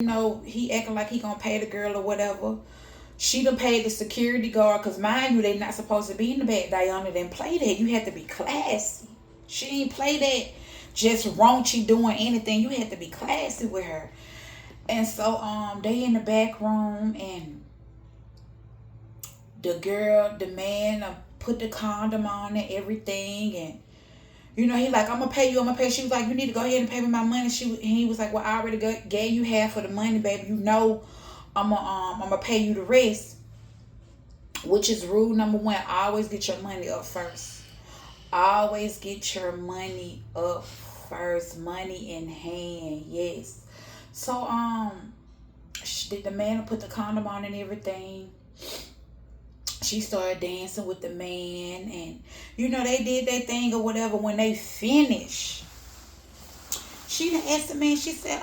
he acting like he gonna pay the girl or whatever. She done paid the security guard, because mind you, they not supposed to be in the back. Diana didn't play that. You had to be classy. She ain't play that just raunchy doing anything. You had to be classy with her. And so they in the back room, and the man put the condom on and everything, and he like, I'm gonna pay you, I'm gonna pay. She was like, you need to go ahead and pay me my money. He was like, well, I already gave you half of the money, baby. I'm gonna pay you the rest. Which is rule number one. Always get your money up first. Always get your money up first. Money in hand. Yes. So the man put the condom on and everything. She started dancing with the man, and they did their thing or whatever. When they finished, she done asked the man, she said,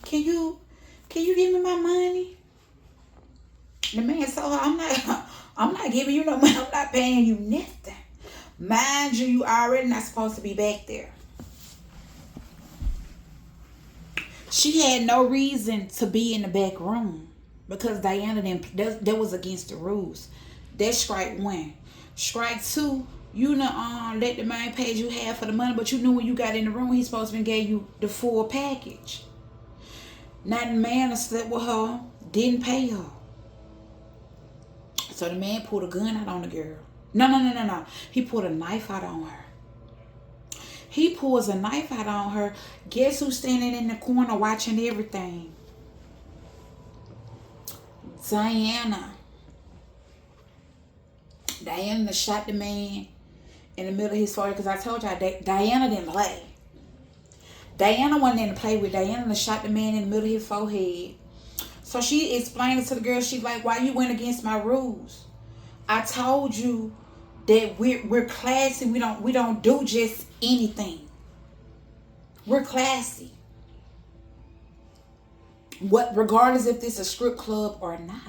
can you give me my money? The man told her, I'm not giving you no money. I'm not paying you nothing. Mind you, you already not supposed to be back there. She had no reason to be in the back room, because Diana didn't. That was against the rules. That's strike one. Strike two, you know, let the man pay you half of the money, but you knew when you got in the room, he's supposed to be gave you the full package. Now the man slept with her, didn't pay her. So the man pulled a gun out on the girl. No. He pulled a knife out on her. He pulls a knife out on her. Guess who's standing in the corner watching everything? Diana. Diana shot the man in the middle of his forehead, because I told y'all Diana didn't play. Diana wasn't in to play with. Diana shot the man in the middle of his forehead. So she explained it to the girl. She's like, why you went against my rules? I told you that we're classy. We don't do just anything. We're classy. Regardless if this is a strip club or not.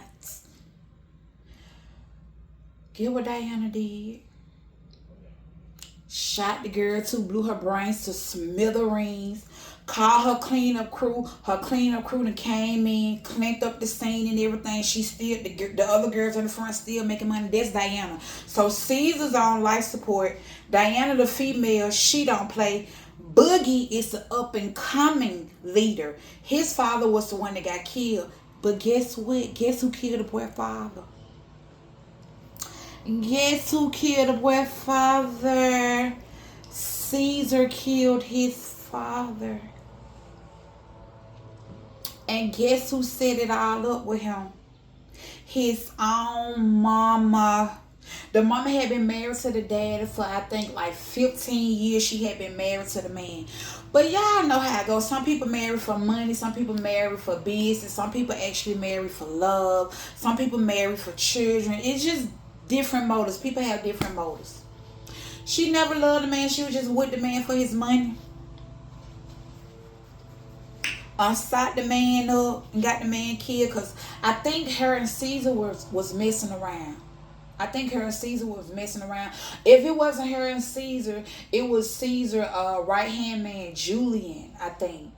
Get what Diana did. Shot the girl too, blew her brains to smithereens. Called her cleanup crew. Her cleanup crew that came in, cleaned up the scene and everything. She still, the other girls in the front still making money. That's Diana. So Caesar's on life support. Diana the female, she don't play. Boogie is the up and coming leader. His father was the one that got killed. But guess what? Guess who killed the boy father? Guess who killed the boy father? Caesar killed his father. And guess who set it all up with him? His own mama. The mama had been married to the dad for, I think, like 15 years. She had been married to the man. But y'all know how it goes. Some people marry for money. Some people marry for business. Some people actually marry for love. Some people marry for children. It's just different motives. People have different motives. She never loved the man. She was just with the man for his money. Shot the man up and got the man killed, because I think her and Caesar was messing around. I think her and Caesar was messing around. If it wasn't her and Caesar, it was Caesar right hand man Julian, I think.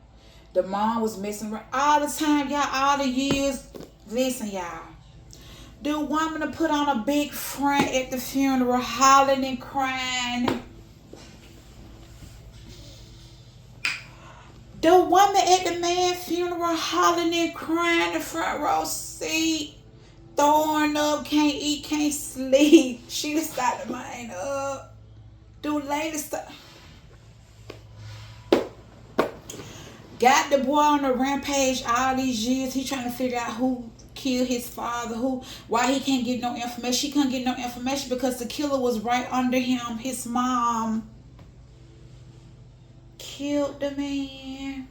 The mom was messing around all the time, y'all, all the years. Listen, y'all. The woman to put on a big front at the funeral, hollering and crying. The woman at the man's funeral hollering and crying, the front row seat, throwing up, can't eat, can't sleep. She just started the man up. The lady got the boy on a rampage all these years. He trying to figure out who killed his father, why he can't get no information. She couldn't get no information because the killer was right under him. His mom killed the man.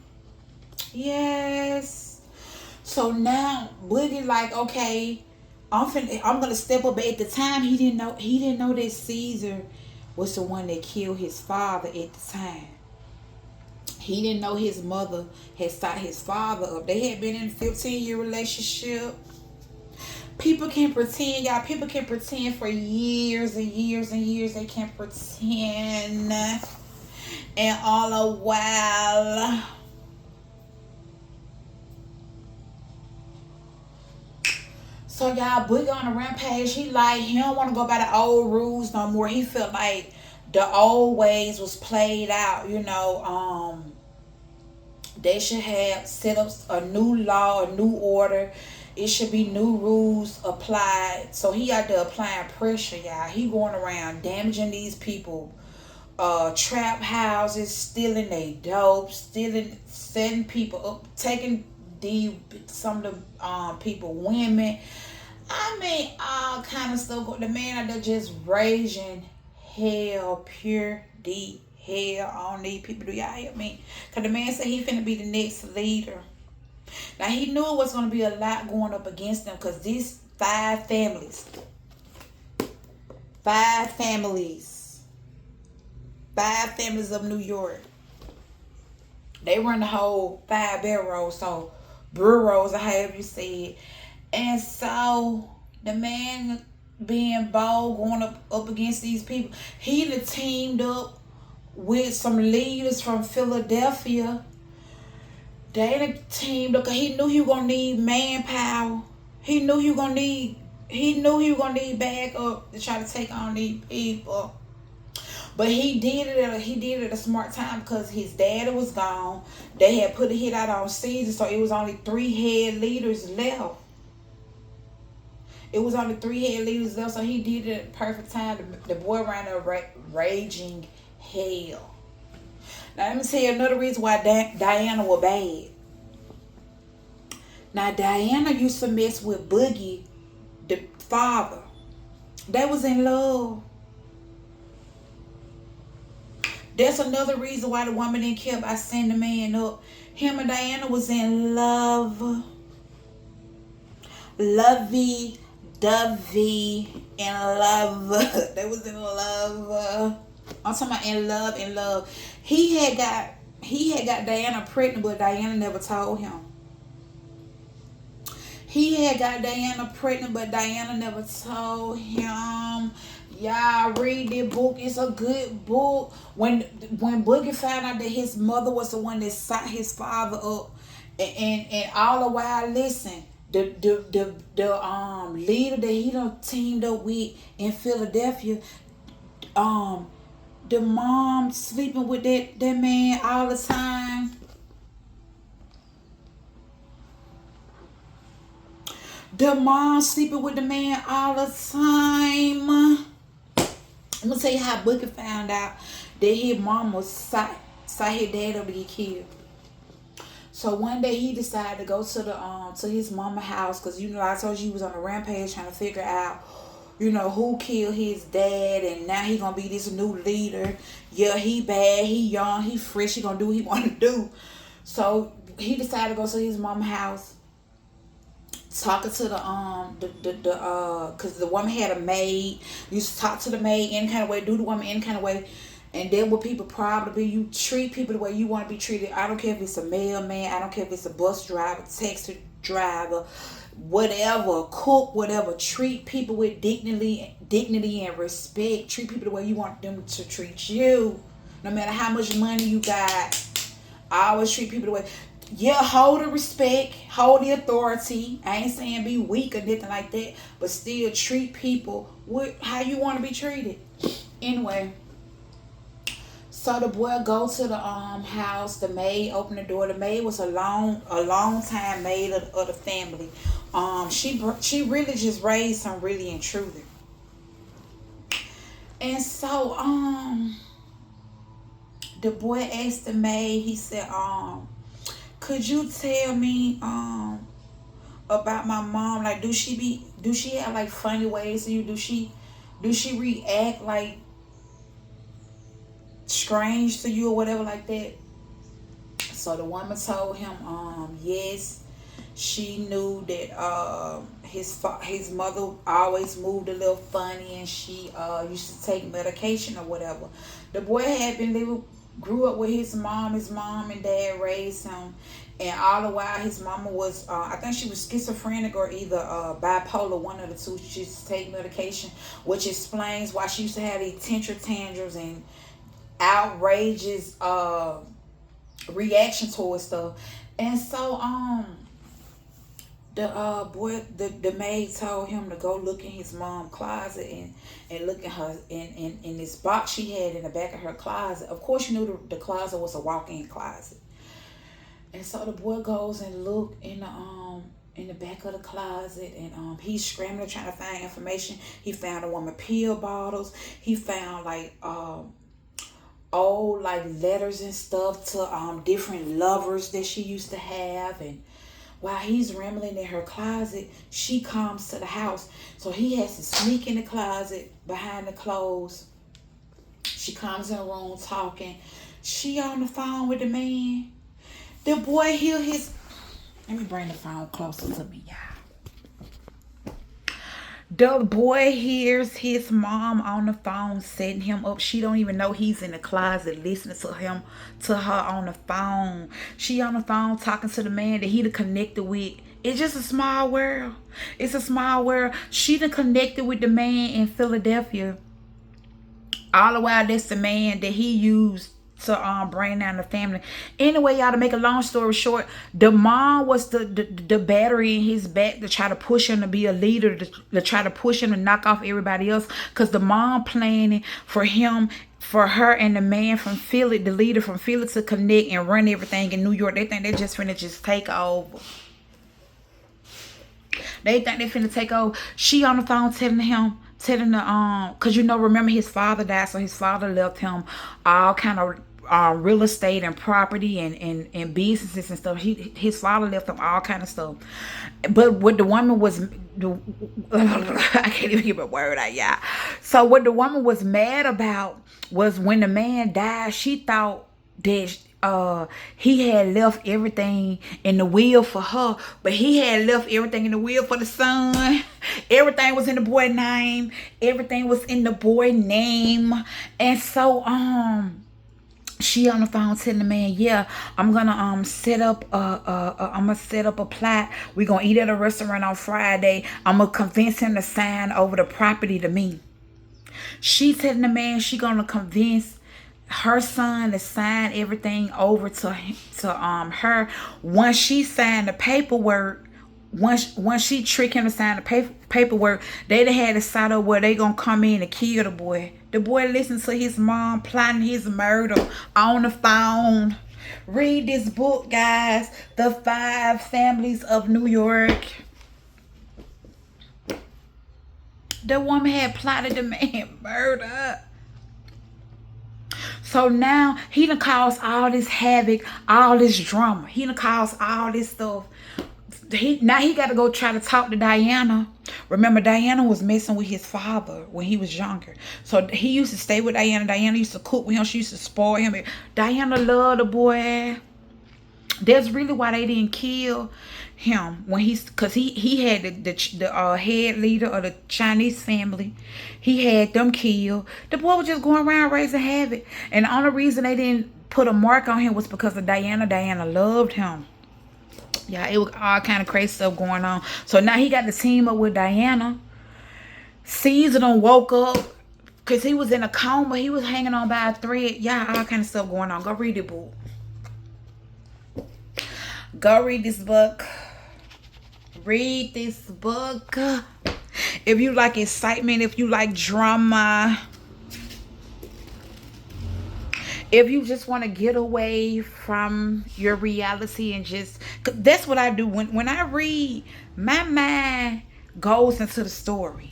Yes. So now Boogie like, okay, I'm gonna step up. But at the time, he didn't know that Caesar was the one that killed his father at the time. He didn't know his mother had shot his father up. They had been in a 15-year relationship. People can pretend, y'all. People can pretend for years and years and years. They can pretend. And all the while, So y'all, Boogie on a rampage. He don't want to go by the old rules no more. He felt like the old ways was played out. They should have set up a new law, a new order. It should be new rules applied. So he out there applying pressure, y'all. He going around damaging these people, trap houses, stealing they dope, setting people up, taking some of the people women. I mean, all kind of stuff. The man out there just raging hell, pure deep hell on these people. Do y'all hear me? Because the man said he finna be the next leader. Now, he knew it was going to be a lot going up against them because these five families of New York, they run the whole 5 boroughs, so boroughs or however you say it. And so the man being bold, going up against these people, he done teamed up with some leaders from Philadelphia. They done teamed up because he knew he was gonna need manpower. He knew he was gonna need backup to try to take on these people. But he did it at a smart time because his daddy was gone. They had put a hit out on Caesar, so it was only 3 head leaders left. So he did it at the perfect time. The boy ran there raging hell. Now let me tell you another reason why Diana was bad. Now Diana used to mess with Boogie, the father. They was in love. That's another reason why the woman didn't care about sending the man up. Him and Diana was in love. Lovey-dovey in love. They was in love. I'm talking about in love. He had got Diana pregnant, but Diana never told him. He had got Diana pregnant, but Diana never told him. Y'all read the book. It's a good book. When Boogie found out that his mother was the one that set his father up, and all the while, listen, the leader that he done teamed up with in Philadelphia, the mom sleeping with that man all the time. The mom sleeping with the man all the time. I'm gonna tell you how Booker found out that his mama saw his dad up to get killed. So one day he decided to go to his mama house because I told you he was on a rampage trying to figure out who killed his dad, and now he gonna be this new leader. Yeah, he bad, he young, he fresh, he gonna do what he wanna do. So he decided to go to his mama house, talking to because the woman had a maid. You used to talk to the maid any kind of way, do the woman any kind of way, and then what people probably you treat people the way you want to be treated. I don't care if it's a mailman, I don't care if it's a bus driver, taxi driver, whatever, cook, whatever. Treat people with dignity and respect. Treat people the way you want them to treat you. No matter how much money you got, I always treat people the way. Yeah, hold the respect, hold the authority. I ain't saying be weak or nothing like that, but still treat people with how you want to be treated. Anyway, so the boy go to the house. The maid opened the door. The maid was a long time maid of the family. She really just raised some really and truly. And so the boy asked the maid. He said, could you tell me about my mom? Like, do she have like funny ways to you? Do she react like strange to you or whatever like that? So the woman told him, yes, she knew that his mother always moved a little funny, and she used to take medication or whatever. The boy had grew up with his mom and dad raised him, and all the while his mama was I think she was schizophrenic or either bipolar, one of the two. She used to take medication, which explains why she used to have these tantrums and outrageous reaction towards stuff. And so The maid told him to go look in his mom's closet and look at her in this box she had in the back of her closet. Of course, you knew the closet was a walk-in closet. And so the boy goes and look in the back of the closet, and he's scrambling trying to find information. He found a woman pill bottles. He found like old like letters and stuff to different lovers that she used to have. And while he's rambling in her closet, she comes to the house. So he has to sneak in the closet behind the clothes. She comes in the room talking. She on the phone with the man. The boy hear his... Let me bring the phone closer to me, y'all. The boy hears his mom on the phone setting him up. She don't even know he's in the closet listening to her on the phone. She on the phone talking to the man that he done connected with. It's just a small world. It's a small world. She done connected with the man in Philadelphia. All the while, that's the man that he used to bring down the family. Anyway, y'all, to make a long story short, the mom was the battery in his back to try to push him to be a leader, to try to push him to knock off everybody else, because the mom planning for her and the man from Philly, the leader from Philly, to connect and run everything in New York. They think they're just finna just take over. They think they finna take over. She on the phone telling the because remember his father died, so his father left him all kind of real estate and property and businesses and stuff. His father left him all kind of stuff. But what the woman was, I can't even get a word out, y'all. So what the woman was mad about was when the man died, she thought that he had left everything in the will for her, but he had left everything in the will for the son. Everything was in the boy's name. Everything was in the boy's name. And so she on the phone telling the man, yeah, I'm gonna set up a plot. We're gonna eat at a restaurant on Friday. I'm gonna convince him to sign over the property to me. She telling the man she gonna convince her son to sign everything over to her. Once she signed the paperwork, once she tricked him to sign the paperwork, they done had to sign up where they gonna come in and kill the boy. The boy listened to his mom plotting his murder on the phone. Read this book, guys, The 5 Families of New York. The woman had plotted the man murder. So now he done caused all this havoc, all this drama. He done caused all this stuff. Now he got to go try to talk to Diana. Remember, Diana was messing with his father when he was younger. So he used to stay with Diana. Diana used to cook with him. She used to spoil him. Diana loved the boy. That's really why they didn't kill him because he had the head leader of the Chinese family. He had them killed. The boy was just going around raising havoc, and the only reason they didn't put a mark on him was because of Diana. Diana loved him. Yeah, it was all kind of crazy stuff going on. So now he got to team up with Diana. Caesar done woke up because he was in a coma. He was hanging on by a thread. Yeah, all kind of stuff going on. Go read it, boo. Go read this book. Read this book. If you like excitement, if you like drama, if you just want to get away from your reality and just... That's what I do. When I read, my mind goes into the story.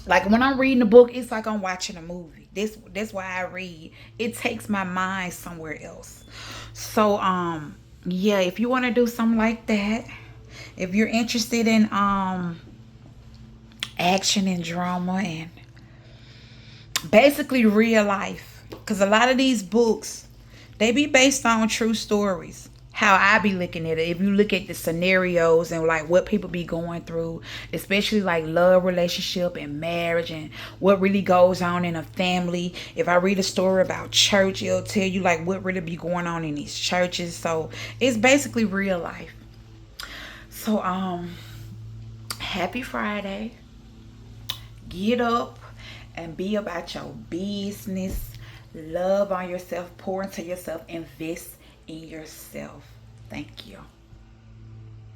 Like when I'm reading a book, it's like I'm watching a movie. That's why I read. It takes my mind somewhere else. So yeah, if you want to do something like that, if you're interested in action and drama and basically real life, because a lot of these books, they be based on true stories. How I be looking at it, if you look at the scenarios and like what people be going through, especially like love relationship and marriage and what really goes on in a family. If I read a story about church, it'll tell you like what really be going on in these churches. So it's basically real life. So happy Friday. Get up and be about your business. Love on yourself, pour into yourself, invest in yourself. Thank you.